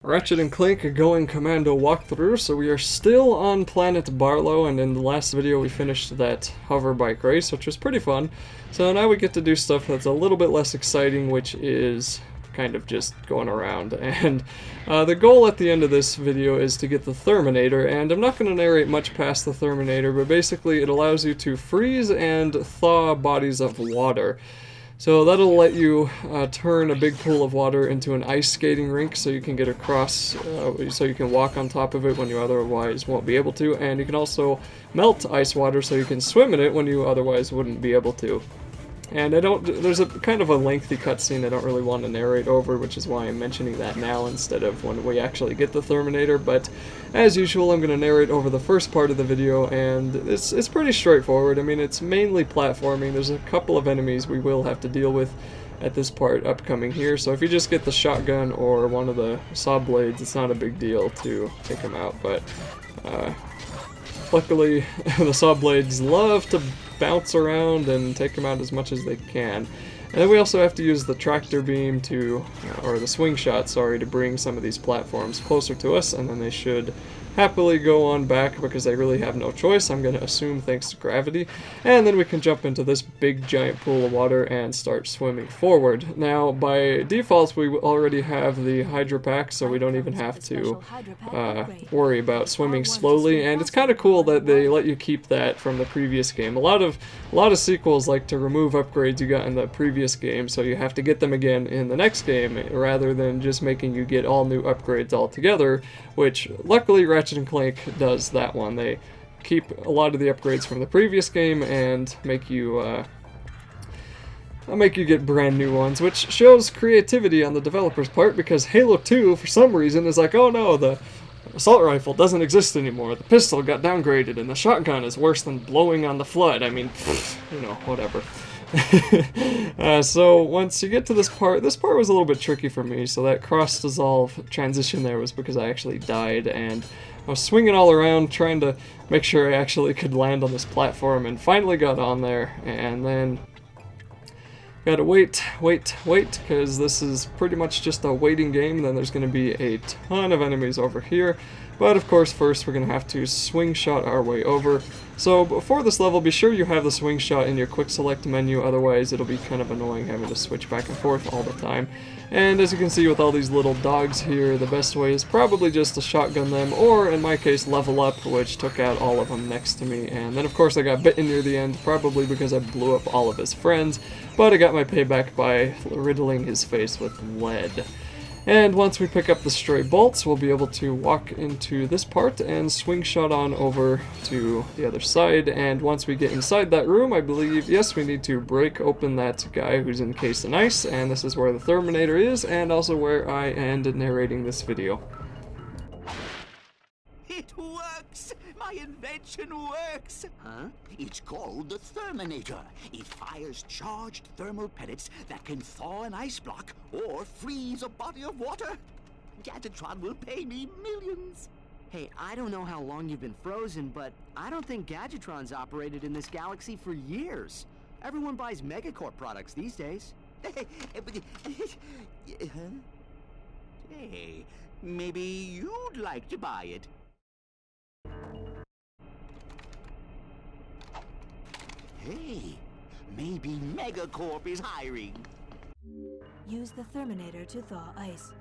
Ratchet and Clank going Commando walkthrough. So we are still on planet Barlow, and in the last video we finished that hover bike race, which was pretty fun. So now we get to do stuff that's a little bit less exciting, which is kind of just going around. And the goal at the end of this video is to get the Terminator, and I'm not going to narrate much past the Terminator, but basically it allows you to freeze and thaw bodies of water. So that'll let you turn a big pool of water into an ice skating rink, so you can get across, so you can walk on top of it when you otherwise won't be able to, and you can also melt ice water so you can swim in it when you otherwise wouldn't be able to. And there's a kind of a lengthy cutscene I don't really want to narrate over, which is why I'm mentioning that now instead of when we actually get the Terminator, but as usual I'm going to narrate over the first part of the video, and it's pretty straightforward. I mean, it's mainly platforming. There's a couple of enemies we will have to deal with at this part upcoming here, so if you just get the shotgun or one of the saw blades, it's not a big deal to take them out, but luckily the saw blades love to bounce around and take them out as much as they can. And then we also have to use the tractor beam to, or the swing shot, sorry, to bring some of these platforms closer to us, and then they should happily go on back because they really have no choice, I'm going to assume, thanks to gravity. And then we can jump into this big giant pool of water and start swimming forward. Now, by default, we already have the Hydro Pack, so we don't even have to worry about swimming slowly. And it's kind of cool that they let you keep that from the previous game. A lot of sequels like to remove upgrades you got in the previous game, so you have to get them again in the next game, rather than just making you get all new upgrades altogether, which luckily Ratchet and Clank does that one. They keep a lot of the upgrades from the previous game and make you get brand new ones, which shows creativity on the developer's part, because Halo 2, for some reason, is like, oh no, the assault rifle doesn't exist anymore, the pistol got downgraded, and the shotgun is worse than blowing on the flood. I mean, you know, whatever. So once you get to this part was a little bit tricky for me, so that cross-dissolve transition there was because I actually died, and I was swinging all around trying to make sure I actually could land on this platform, and finally got on there, and then gotta wait, because this is pretty much just a waiting game. Then there's going to be a ton of enemies over here, but of course first we're going to have to swing shot our way over. So before this level, be sure you have the swing shot in your quick select menu, otherwise it'll be kind of annoying having to switch back and forth all the time. And as you can see with all these little dogs here, the best way is probably just to shotgun them, or in my case level up, which took out all of them next to me. And then of course I got bitten near the end, probably because I blew up all of his friends, but I got my payback by riddling his face with lead. And once we pick up the stray bolts, we'll be able to walk into this part and swing shot on over to the other side. And once we get inside that room, I believe, yes, we need to break open that guy who's encased in ice, and this is where the Terminator is, and also where I end narrating this video. It works! My invention works! Huh? It's called the Terminator. It fires charged thermal pellets that can thaw an ice block or freeze a body of water. Gadgetron will pay me millions. Hey, I don't know how long you've been frozen, but I don't think Gadgetron's operated in this galaxy for years. Everyone buys Megacorp products these days. Hey, maybe you'd like to buy it. Hey, maybe Megacorp is hiring. Use the Terminator to thaw ice.